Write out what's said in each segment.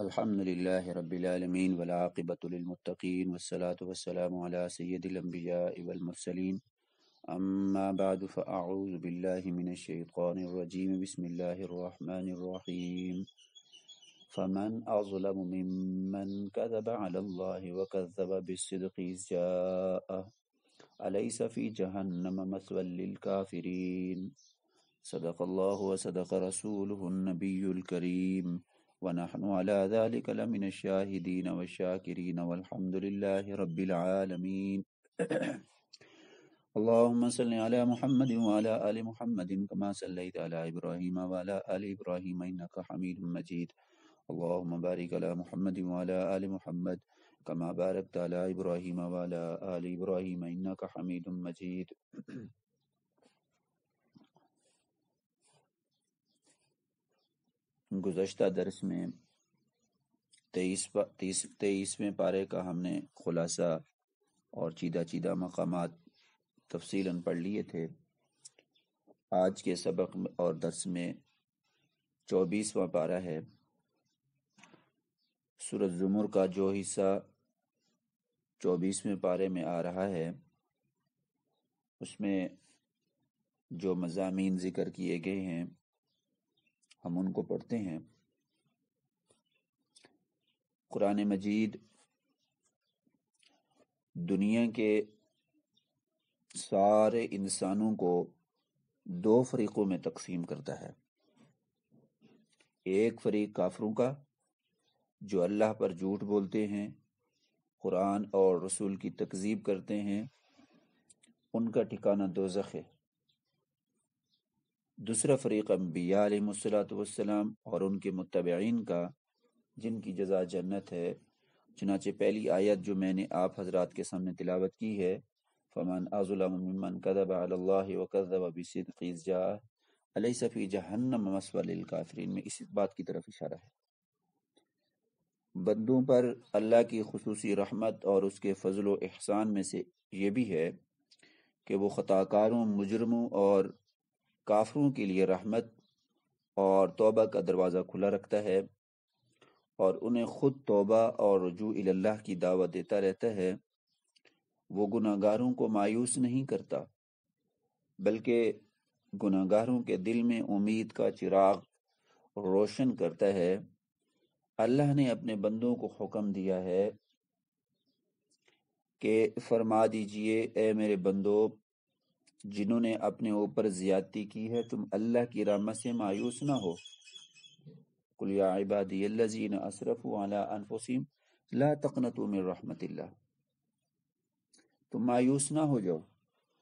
الحمد لله رب العالمين والعاقبة للمتقين والصلاة والسلام على سيد الأنبياء والمرسلين أما بعد فأعوذ بالله من الشيطان الرجيم بسم الله الرحمن الرحيم فمن أظلم ممن كذب على الله وكذب بالصدق إذ جاءه أليس في جهنم مثوى للكافرين صدق الله وصدق رسوله النبي الكريم ونحن على ذلك لمن الشاهدين والشاكرين والحمد لله رب العالمين اللهم صل على محمد وعلى آل محمد كما صليت على إبراهيم وعلى آل إبراهيم إنك حميد مجيد اللهم بارك على محمد وعلى آل محمد كما باركت على إبراهيم وعلى آل إبراهيم إنك حميد مجيد گزشتہ درس میں 23ویں پارے کا ہم نے خلاصہ اور چیدہ مقامات تفصیلاً پڑھ لیے تھے۔ آج کے سبق اور درس میں 24واں پارہ ہے۔ سورۃ زمر کا جو حصہ 24ویں پارے میں آ رہا ہے اس میں جو مضامین ذکر کیے گئے ہیں ہم ان کو پڑھتے ہیں۔ قرآن مجید دنیا کے سارے انسانوں کو 2 فریقوں میں تقسیم کرتا ہے۔ ایک فریق کافروں کا جو اللہ پر جھوٹ بولتے ہیں، قرآن اور رسول کی تکذیب کرتے ہیں، ان کا ٹھکانہ دوزخ ہے۔ دوسرا فریق انبیاء علیہ الصلوۃ والسلام اور ان کے متبعین کا، جن کی جزا جنت ہے۔ چنانچہ پہلی آیت جو میں نے آپ حضرات کے سامنے تلاوت کی ہے، فمن اظلم ممن كذب على الله وكذب بالصدق اذ جاءه اليس في جهنم مثوى للكافرین میں اس بات کی طرف اشارہ ہے۔ بندوں پر اللہ کی خصوصی رحمت اور اس کے فضل و احسان میں سے یہ بھی ہے کہ وہ خطا کاروں، مجرموں اور کافروں کے لیے رحمت اور توبہ کا دروازہ کھلا رکھتا ہے اور انہیں خود توبہ اور رجوع الی اللہ کی دعوت دیتا رہتا ہے۔ وہ گناہگاروں کو مایوس نہیں کرتا بلکہ گناہگاروں کے دل میں امید کا چراغ روشن کرتا ہے۔ اللہ نے اپنے بندوں کو حکم دیا ہے کہ فرما دیجئے اے میرے بندو، جنہوں نے اپنے اوپر زیادتی کی ہے تم اللہ کی رحمت سے مایوس نہ ہو۔ قل یا عبادی الذین اسرفوا علی انفسہم لا تقنطوا من رحمت اللہ، تم مایوس نہ ہو جاؤ،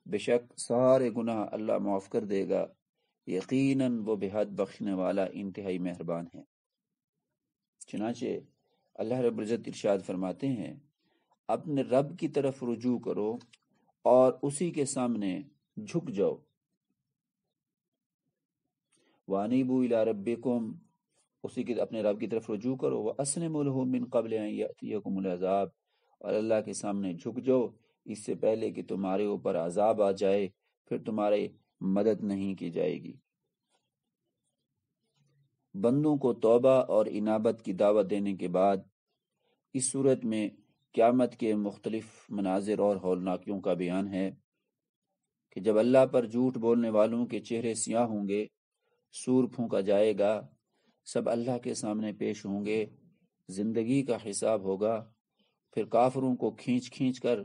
بے شک سارے گناہ اللہ معاف کر دے گا، یقیناً وہ بے حد بخشنے والا انتہائی مہربان ہے۔ چنانچہ اللہ رب العزت ارشاد فرماتے ہیں، اپنے رب کی طرف رجوع کرو اور اسی کے سامنے جھک جاؤ۔ وَأَنِيبُوا إِلَىٰ رَبِّكُمْ، اسی کے اپنے رب کی طرف رجوع کرو۔ وَأَسْلِمُوا لَهُ مِن قَبْلِ أَن يَأْتِيَكُمُ الْعَذَابُ، اور اللہ کے سامنے جھک جاؤ اس سے پہلے کہ تمہارے اوپر عذاب آ جائے، پھر تمہاری مدد نہیں کی جائے گی۔ بندوں کو توبہ اور انابت کی دعوت دینے کے بعد اس صورت میں قیامت کے مختلف مناظر اور ہولناکیوں کا بیان ہے کہ جب اللہ پر جھوٹ بولنے والوں کے چہرے سیاہ ہوں گے، سور پھونکا جائے گا، سب اللہ کے سامنے پیش ہوں گے، زندگی کا حساب ہوگا، پھر کافروں کو کھینچ کھینچ کر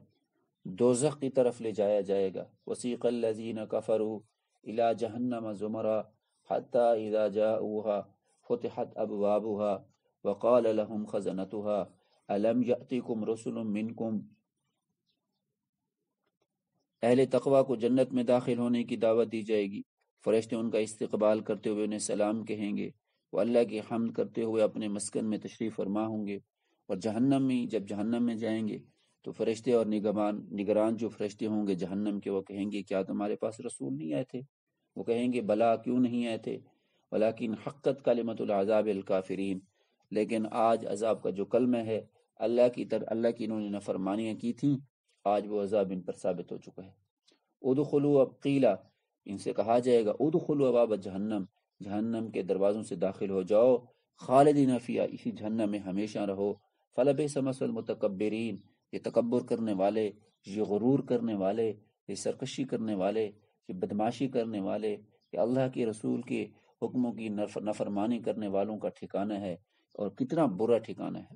دوزخ کی طرف لے جایا جائے گا۔ وسیق الذین کفروا الی جہنم زمرا حتی اذا جاؤوها فتحت ابوابها وقال لهم خزنتها الم یأتکم رسل منکم، اہل تقوی کو جنت میں داخل ہونے کی دعوت دی جائے گی، فرشتے ان کا استقبال کرتے ہوئے انہیں سلام کہیں گے، وہ اللہ کی حمد کرتے ہوئے اپنے مسکن میں تشریف فرما ہوں گے، اور جہنم میں جب جہنم میں جائیں گے تو فرشتے اور نگران جو فرشتے ہوں گے جہنم کے، وہ کہیں گے کیا تمہارے پاس رسول نہیں آئے تھے؟ وہ کہیں گے بلا، کیوں نہیں آئے تھے؟ ولیکن حقت کلمۃ العذاب الکافرین، لیکن آج عذاب کا جو کلمہ ہے اللہ کی انہوں نے نافرمانیاں کی تھیں، آج وہ عذاب ان پر ثابت ہو چکا ہے۔ ادخلوا، اب قیلا، ان سے کہا جائے گا ادخلوا ابواب جہنم، جہنم کے دروازوں سے داخل ہو جاؤ، خالدین فیہا، اسی جہنم میں ہمیشہ رہو، فلبئس مثوى المتکبرین، یہ تکبر کرنے والے، یہ غرور کرنے والے، یہ سرکشی کرنے والے، یہ بدماشی کرنے والے، یہ اللہ کے رسول کے حکموں کی نافرمانی کرنے والوں کا ٹھکانہ ہے، اور کتنا برا ٹھکانہ ہے۔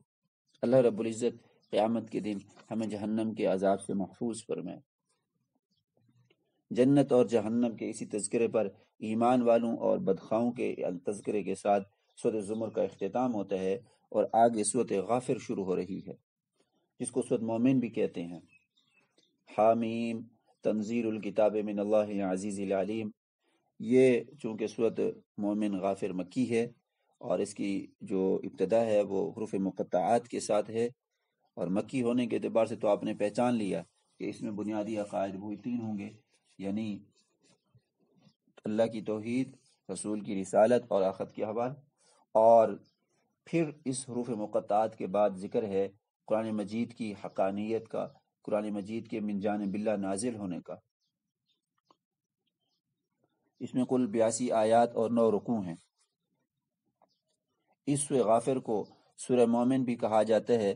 اللہ رب العزت قیامت کے دن ہمیں جہنم کے عذاب سے محفوظ فرمائے۔ جنت اور جہنم کے اسی تذکرے پر ایمان والوں اور بدخواہوں کے تذکرے کے ساتھ سورۃ زمر کا اختتام ہوتا ہے، اور آگے سورۃ غافر شروع ہو رہی ہے، جس کو سورۃ مومن بھی کہتے ہیں۔ حامیم تنزیل الکتاب من اللہ العزیز العلیم، یہ چونکہ سورۃ مومن غافر مکی ہے، اور اس کی جو ابتدا ہے وہ حروف مقطعات کے ساتھ ہے، اور مکی ہونے کے اعتبار سے تو آپ نے پہچان لیا کہ اس میں بنیادی عقائد وہی تین ہوں گے، یعنی اللہ کی توحید، رسول کی رسالت اور آخرت کی احوال۔ اور پھر اس حروف مقطعات کے بعد ذکر ہے قرآن مجید کی حقانیت کا، قرآن مجید کے من جانب اللہ نازل ہونے کا۔ اس میں کل 82 آیات اور 9 رکوع ہیں۔ اس سورہ غافر کو سورہ مومن بھی کہا جاتا ہے،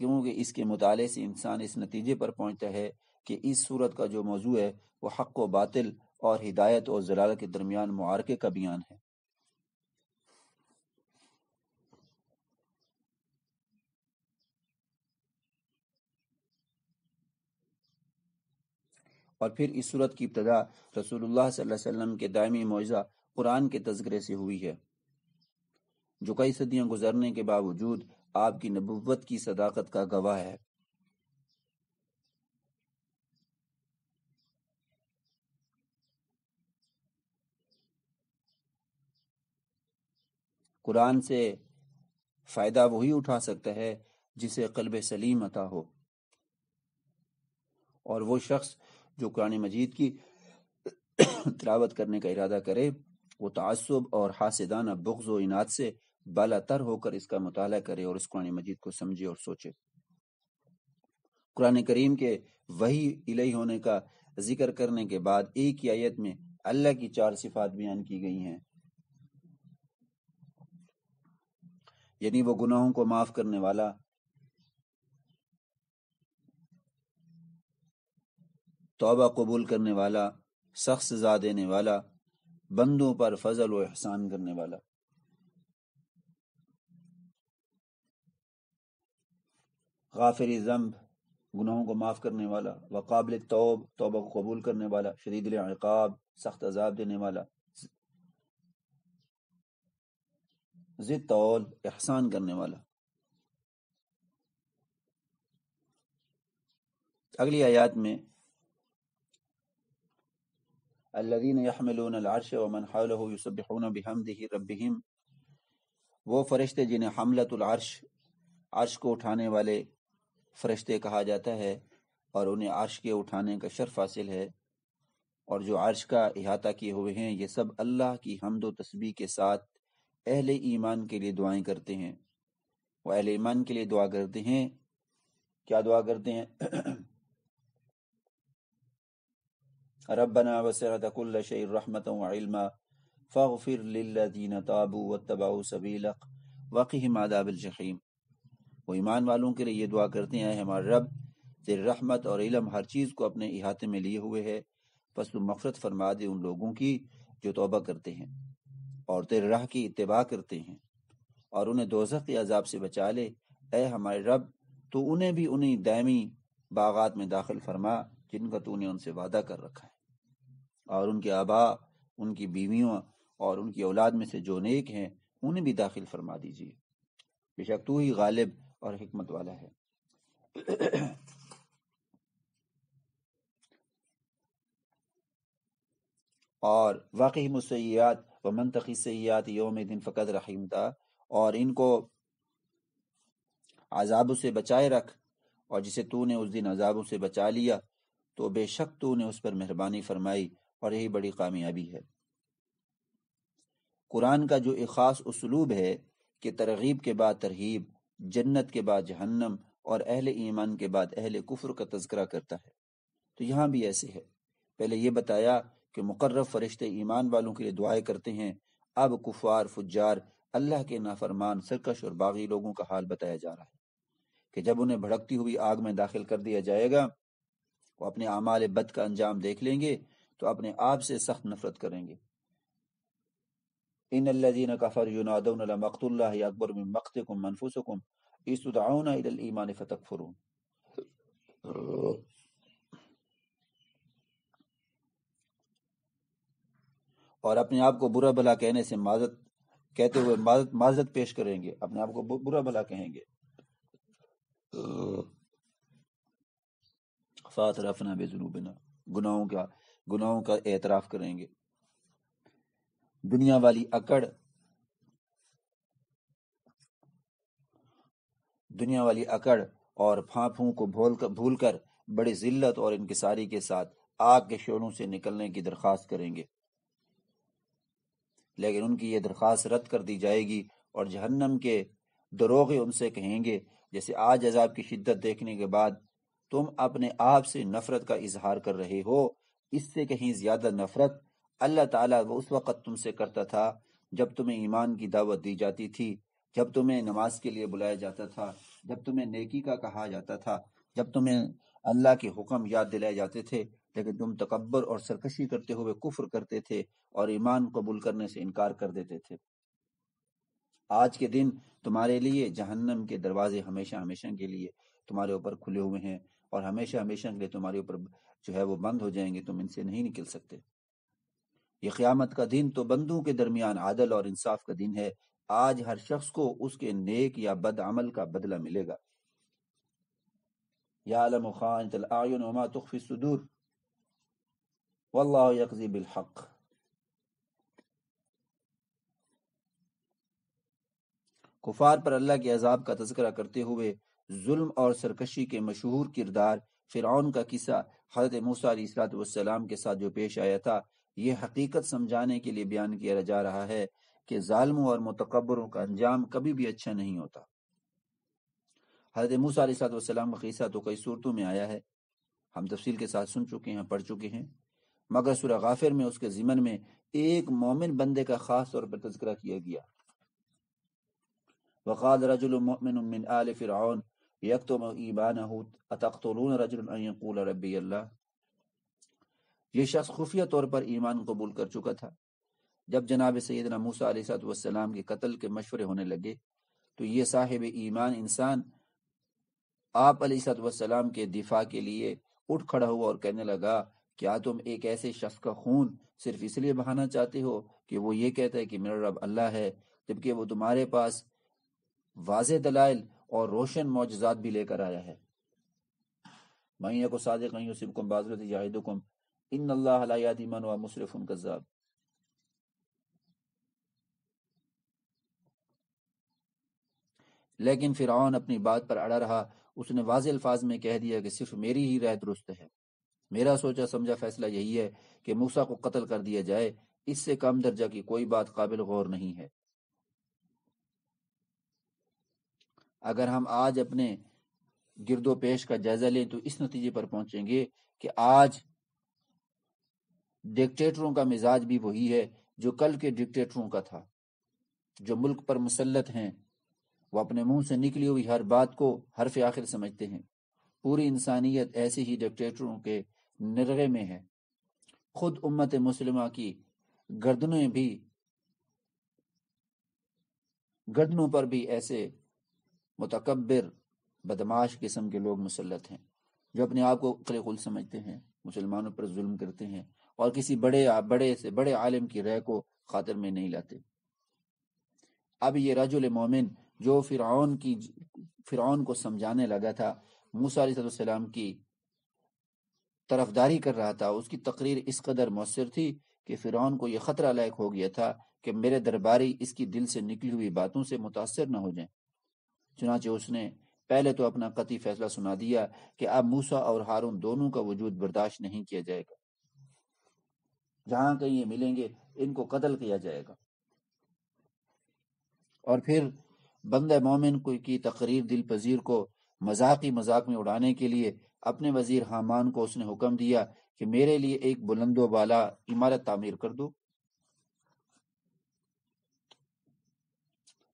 کیونکہ اس کے مطالعے سے انسان اس نتیجے پر پہنچتا ہے کہ اس سورت کا جو موضوع ہے وہ حق و باطل اور ہدایت اور ضلالت کے درمیان معارکے کا بیان ہے۔ اور پھر اس سورت کی ابتدا رسول اللہ صلی اللہ علیہ وسلم کے دائمی معجزہ قرآن کے تذکرے سے ہوئی ہے، جو کئی صدیاں گزرنے کے باوجود آپ کی نبوت کی صداقت کا گواہ ہے۔ قرآن سے فائدہ وہی اٹھا سکتا ہے جسے قلب سلیم عطا ہو، اور وہ شخص جو قرآن مجید کی تلاوت کرنے کا ارادہ کرے وہ تعصب اور حاسدانہ بغض و عناد سے بالا تر ہو کر اس کا مطالعہ کرے اور اس قرآن مجید کو سمجھے اور سوچے۔ قرآن کریم کے وحی الہی ہونے کا ذکر کرنے کے بعد ایک ہی آیت میں اللہ کی 4 صفات بیان کی گئی ہیں، یعنی وہ گناہوں کو معاف کرنے والا، توبہ قبول کرنے والا، سخت سزا دینے والا، بندوں پر فضل و احسان کرنے والا۔ غافر ذنب، گناہوں کو معاف کرنے والا، وقابل توب، توبہ کو قبول کرنے والا، شدید العقاب، سخت عذاب دینے والا، ذی الطول، احسان کرنے والا۔ اگلی آیات میں الذین یحملون العرش ومن حولہ یسبحون بحمدہ ربہم، وہ فرشتے جنہیں حملۃ العرش، عرش کو اٹھانے والے فرشتے کہا جاتا ہے، اور انہیں عرش کے اٹھانے کا شرف حاصل ہے، اور جو عرش کا احاطہ کیے ہوئے ہیں، یہ سب اللہ کی حمد و تسبیح کے ساتھ اہل ایمان کے لیے دعائیں کرتے ہیں۔ وہ اہل ایمان کے لیے دعا کرتے ہیں، کیا دعا کرتے ہیں؟ ربنا وسعت كل شيء رحمة وعلما فاغفر للذين تابوا واتبعوا سبيلك وقهم عذاب الجحيم۔ وہ ایمان والوں کے لیے یہ دعا کرتے ہیں، اے ہمارے رب، تیری رحمت اور علم ہر چیز کو اپنے احاطے میں لیے ہوئے ہے، پس تو مغفرت فرما دے ان لوگوں کی جو توبہ کرتے ہیں اور تیرے راہ کی اتباع کرتے ہیں، اور انہیں دوزخ کے عذاب سے بچا لے۔ اے ہمارے رب، تو انہیں بھی انہیں دائمی باغات میں داخل فرما جن کا تو نے ان سے وعدہ کر رکھا ہے، اور ان کے آبا، ان کی بیویوں اور ان کی اولاد میں سے جو نیک ہیں انہیں بھی داخل فرما دیجیے، بے شک تو ہی غالب اور حکمت والا ہے۔ اور واقعی مسیئات و منطقی سیئات یوم دن فقط رحیم تھا، اور ان کو عذابوں سے بچائے رکھ، اور جسے تو نے اس دن عذابوں سے بچا لیا تو بے شک تو نے اس پر مہربانی فرمائی، اور یہی بڑی کامیابی ہے۔ قرآن کا جو ایک خاص اسلوب ہے کہ ترغیب کے بعد ترہیب، جنت کے بعد جہنم، اور اہل ایمان کے بعد اہل کفر کا تذکرہ کرتا ہے، تو یہاں بھی ایسے ہے۔ پہلے یہ بتایا کہ مقرب فرشتے ایمان والوں کے لیے دعائیں کرتے ہیں، اب کفار، فجار، اللہ کے نافرمان سرکش اور باغی لوگوں کا حال بتایا جا رہا ہے کہ جب انہیں بھڑکتی ہوئی آگ میں داخل کر دیا جائے گا، وہ اپنے اعمال بد کا انجام دیکھ لیں گے تو اپنے آپ سے سخت نفرت کریں گے۔ ان الذين كفروا ينادون لمقت الله اکبر من مقتكم انفسكم اذ تدعون الى الايمان فتكفرون۔ اور اپنے آپ کو برا بھلا کہنے سے کہتے ہوئے معذرت پیش کریں گے، اپنے آپ کو برا بھلا کہیں گے۔ فاعترفنا بذنوبنا، گناہوں کا اعتراف کریں گے۔ دنیا والی اکڑ اور پھانپھوں کو بھول کر بڑی ذلت اور انکساری کے ساتھ آگ کے شعلوں سے نکلنے کی درخواست کریں گے، لیکن ان کی یہ درخواست رد کر دی جائے گی اور جہنم کے دروغے ان سے کہیں گے، جیسے آج عذاب کی شدت دیکھنے کے بعد تم اپنے آپ سے نفرت کا اظہار کر رہے ہو، اس سے کہیں زیادہ نفرت اللہ تعالیٰ وہ اس وقت تم سے کرتا تھا جب تمہیں ایمان کی دعوت دی جاتی تھی، جب تمہیں نماز کے لیے بلایا جاتا تھا، جب تمہیں نیکی کا کہا جاتا تھا، جب تمہیں اللہ کے حکم یاد دلائے جاتے تھے، لیکن تم تکبر اور سرکشی کرتے ہوئے کفر کرتے تھے اور ایمان قبول کرنے سے انکار کر دیتے تھے۔ آج کے دن تمہارے لیے جہنم کے دروازے ہمیشہ ہمیشہ کے لیے تمہارے اوپر کھلے ہوئے ہیں اور ہمیشہ ہمیشہ کے لیے تمہارے اوپر جو ہے وہ بند ہو جائیں گے، تم ان سے نہیں نکل سکتے۔ یہ قیامت کا دن تو بندوں کے درمیان عدل اور انصاف کا دن ہے۔ آج ہر شخص کو اس کے نیک یا بد عمل کا بدلہ ملے گا۔ یعلم خائنۃ الاعین وما تخفی الصدور واللہ یقضی بالحق۔ کفار پر اللہ کے عذاب کا تذکرہ کرتے ہوئے ظلم اور سرکشی کے مشہور کردار فرعون کا قصہ حضرت موسیٰ علیہ السلام کے ساتھ جو پیش آیا تھا، یہ حقیقت سمجھانے کے لیے بیان کیا جا رہا ہے کہ ظالموں اور متکبروں کا انجام کبھی بھی اچھا نہیں ہوتا۔ حضرت موسیٰ علیہ السلام کا قصہ تو کئی صورتوں میں آیا ہے، ہم تفصیل کے ساتھ سن چکے ہیں، پڑھ چکے ہیں، مگر سورہ غافر میں اس کے ضمن میں ایک مومن بندے کا خاص طور پر تذکرہ کیا گیا۔ وقال رجل مؤمن من آل فرعون یکتم ایمانہ اتقتلون رجلا ان یقول ربی اللہ۔ یہ شخص خفیہ طور پر ایمان قبول کر چکا تھا۔ جب جناب سیدنا موسیٰ علیہ السلام کے قتل کے مشورے ہونے لگے تو یہ صاحب ایمان انسان آپ علیہ السلام کے دفاع کے لیے اٹھ کھڑا ہوا اور کہنے لگا، کیا تم ایک ایسے شخص کا خون صرف اس لیے بہانا چاہتے ہو کہ وہ یہ کہتا ہے کہ میرا رب اللہ ہے، جبکہ وہ تمہارے پاس واضح دلائل اور روشن معجزات بھی لے کر آیا ہے؟ مَن یَکُ صَادِقًا یُصِبْکُم بِالْحَسَنَةِ یَعِدْکُم ان اللہ لا یہدی من هو مسرف کذاب۔ لیکن فرعون اپنی بات پر اڑا رہا، اس نے واضح الفاظ میں کہہ دیا کہ صرف میری ہی رائے درست ہے، میرا سوچا سمجھا فیصلہ یہی ہے کہ موسیٰ کو قتل کر دیا جائے، اس سے کم درجہ کی کوئی بات قابل غور نہیں ہے۔ اگر ہم آج اپنے گرد و پیش کا جائزہ لیں تو اس نتیجے پر پہنچیں گے کہ آج ڈکٹیٹروں کا مزاج بھی وہی ہے جو کل کے ڈکٹیٹروں کا تھا۔ جو ملک پر مسلط ہیں وہ اپنے منہ سے نکلی ہوئی ہر بات کو حرف آخر سمجھتے ہیں۔ پوری انسانیت ایسے ہی ڈکٹیٹروں کے نرغے میں ہے۔ خود امت مسلمہ کی گردنوں پر بھی ایسے متکبر بدماش قسم کے لوگ مسلط ہیں جو اپنے آپ کو عقل قل سمجھتے ہیں، مسلمانوں پر ظلم کرتے ہیں اور کسی بڑے سے بڑے عالم کی رائے کو خاطر میں نہیں لاتے۔ اب یہ رجل مومن جو فرعون کو سمجھانے لگا تھا، موسیٰ علیہ السلام کی طرفداری کر رہا تھا، اس کی تقریر اس قدر مؤثر تھی کہ فرعون کو یہ خطرہ لاحق ہو گیا تھا کہ میرے درباری اس کی دل سے نکلی ہوئی باتوں سے متاثر نہ ہو جائیں۔ چنانچہ اس نے پہلے تو اپنا قطعی فیصلہ سنا دیا کہ اب موسیٰ اور ہارون دونوں کا وجود برداشت نہیں کیا جائے گا، جہاں کہیں یہ ملیں گے ان کو قتل کیا جائے گا۔ اور پھر بندہ مومن کی تقریر دل پذیر کو مذاق میں اڑانے کے لیے اپنے وزیر حامان کو اس نے حکم دیا کہ میرے لیے ایک بلند و بالا عمارت تعمیر کر دو۔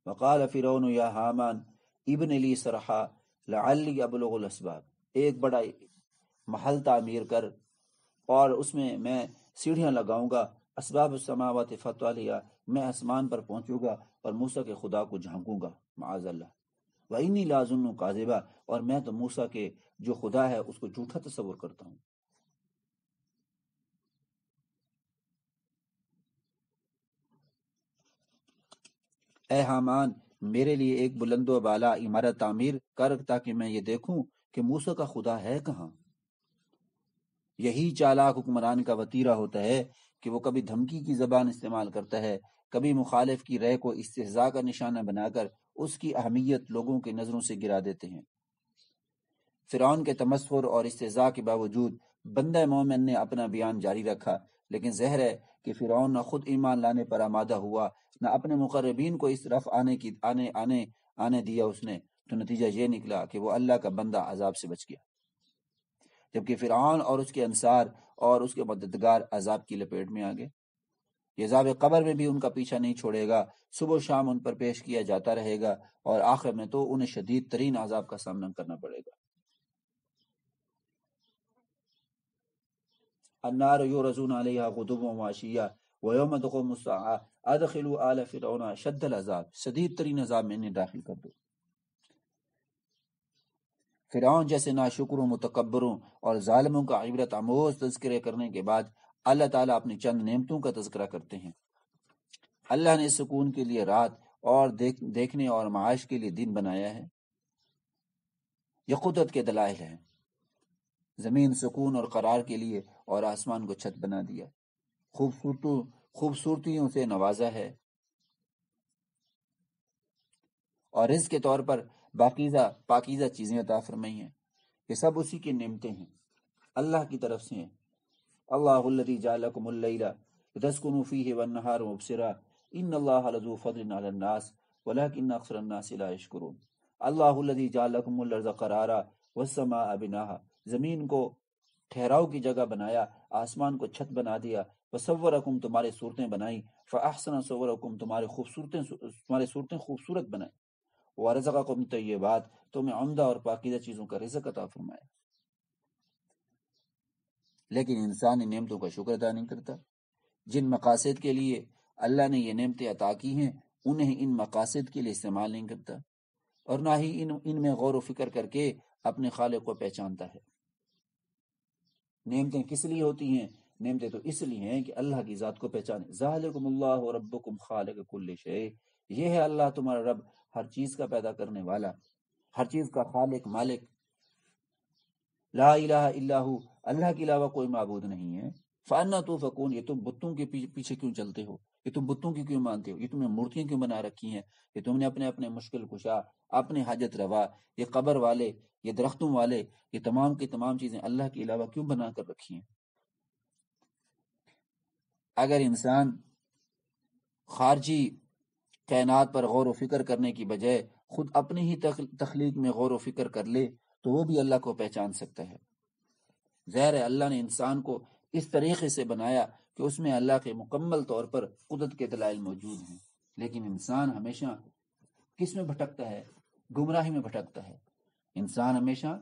وقال فرعون یا حامان ابن لی صرحا لعلی ابلغ الاسباب، ایک بڑا محل تعمیر کر اور اس میں سیڑھیاں لگاؤں گا، اسباب السماوات فتوالیا، میں آسمان پر پہنچوں گا اور موسیٰ کے خدا کو جھانکوں گا، معاذ اللہ، وانی لازم کاذبا، اور میں تو موسیٰ کے جو خدا ہے اس کو جھوٹا تصور کرتا ہوں۔ اے حامان، میرے لیے ایک بلند و بالا عمارت تعمیر کر تاکہ میں یہ دیکھوں کہ موسیٰ کا خدا ہے کہاں۔ یہی چالاک حکمران کا وتیرہ ہوتا ہے کہ وہ کبھی دھمکی کی زبان استعمال کرتا ہے، کبھی مخالف کی رائے کو استہزاء کا نشانہ بنا کر اس کی اہمیت لوگوں کی نظروں سے گرا دیتے ہیں۔ فرعون کے تمسخر اور استہزاء کے باوجود بندہ مومن نے اپنا بیان جاری رکھا، لیکن ظاہر ہے کہ فرعون نہ خود ایمان لانے پر آمادہ ہوا، نہ اپنے مقربین کو اس طرف آنے دیا اس نے، تو نتیجہ یہ نکلا کہ وہ اللہ کا بندہ عذاب سے بچ گیا، جبکہ فرعون اور اس کے انصار اور اس کے مددگار عذاب کی لپیٹ میں آ گئے۔ یہ عذاب قبر میں بھی ان کا پیچھا نہیں چھوڑے گا، صبح و شام ان پر پیش کیا جاتا رہے گا، اور آخر میں تو انہیں شدید ترین عذاب کا سامنا کرنا پڑے گا۔ النار یعرضون علیہا غدوا وعشیا ویوم تقوم الساعہ ادخلوا آل فرعون اشد العذاب، شدید ترین عذاب میں انہیں داخل کر دو۔ فرعون جیسے ناشکروں، متکبروں اور ظالموں کا عبرت آموز تذکرے کرنے کے بعد اللہ تعالیٰ اپنی چند نعمتوں کا تذکرہ کرتے ہیں۔ اللہ نے سکون کے لیے رات اور دیکھنے اور معاش کے لیے دن بنایا ہے، یہ قدرت کے دلائل ہیں۔ زمین سکون اور قرار کے لیے اور آسمان کو چھت بنا دیا، خوبصورتیوں سے نوازا ہے، اور رزق کے طور پر پاکیزہ چیزیں عطا فرمائی ہیں۔ یہ سب اسی کی نعمتیں ہیں، اللہ کی طرف سے ہیں۔ اللہ الذی جعل لکم اللیل لتسکنوا فیہ والنہار مبصرا ان اللہ لذو فضل علی الناس ولکن اکثر الناس لا یشکرون۔ اللہ الذی جعل لکم الارض قرارا والسماء بناہا، زمین کو ٹھہراؤ کی جگہ بنایا، آسمان کو چھت بنا دیا، وصورکم، تمہاری صورتیں بنائیں، فاحسن صورکم، تمہاری صورتیں خوبصورت بنائیں، ورزقکم طیبات، تمہیں عمدہ اور پاکیزہ چیزوں کا رزق عطا فرمایا۔ لیکن انسان ان نعمتوں کا شکر ادا نہیں کرتا۔ جن مقاصد کے لیے اللہ نے یہ نعمتیں عطا کی ہیں انہیں ان مقاصد کے لیے استعمال نہیں کرتا، اور نہ ہی ان میں غور و فکر کر کے اپنے خالق کو پہچانتا ہے۔ نعمتیں کس لیے ہوتی ہیں؟ نعمتیں تو اس لیے ہیں کہ اللہ کی ذات کو پہچانے۔ ذالکم اللہ ربکم خالق کل شیء، یہ ہے اللہ تمہارا رب، ہر چیز کا پیدا کرنے والا، ہر چیز کا خالق، مالک۔ لا الہ الا ہو، اللہ کے علاوہ کوئی معبود نہیں ہے۔ فانا توفکون، یہ تم بتوں کے پیچھے کیوں چلتے ہو؟ یہ تم بتوں کی کیوں مانتے ہو؟ یہ تم نے مورتیاں کیوں بنا رکھی ہیں؟ یہ تم نے اپنے مشکل کشا، اپنے حاجت روا، یہ قبر والے، یہ درختوں والے، یہ تمام کی تمام چیزیں اللہ کے علاوہ کیوں بنا کر رکھی ہیں؟ اگر انسان خارجی کائنات پر غور و فکر کرنے کی بجائے خود اپنی ہی تخلیق میں غور و فکر کر لے تو وہ بھی اللہ کو پہچان سکتا ہے۔ ظاہر ہے اللہ نے انسان کو اس طریقے سے بنایا کہ اس میں اللہ کے مکمل طور پر قدرت کے دلائل موجود ہیں، لیکن انسان ہمیشہ کس میں بھٹکتا ہے؟ گمراہی میں بھٹکتا ہے۔ انسان ہمیشہ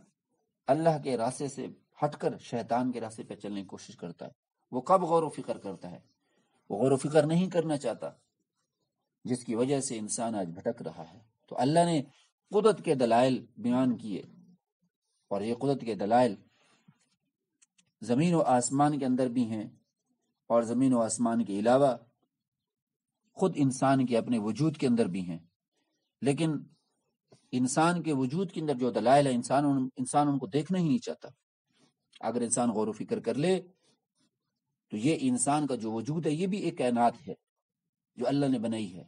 اللہ کے راستے سے ہٹ کر شیطان کے راستے پہ چلنے کی کوشش کرتا ہے۔ وہ کب غور و فکر کرتا ہے؟ وہ غور و فکر نہیں کرنا چاہتا، جس کی وجہ سے انسان آج بھٹک رہا ہے۔ تو اللہ نے قدرت کے دلائل بیان کیے، اور یہ قدرت کے دلائل زمین و آسمان کے اندر بھی ہیں، اور زمین و آسمان کے علاوہ خود انسان کے اپنے وجود کے اندر بھی ہیں۔ لیکن انسان کے وجود کے اندر جو دلائل ہیں انسان ان کو دیکھنا ہی نہیں چاہتا۔ اگر انسان غور و فکر کر لے تو یہ انسان کا جو وجود ہے یہ بھی ایک کائنات ہے جو اللہ نے بنائی ہے،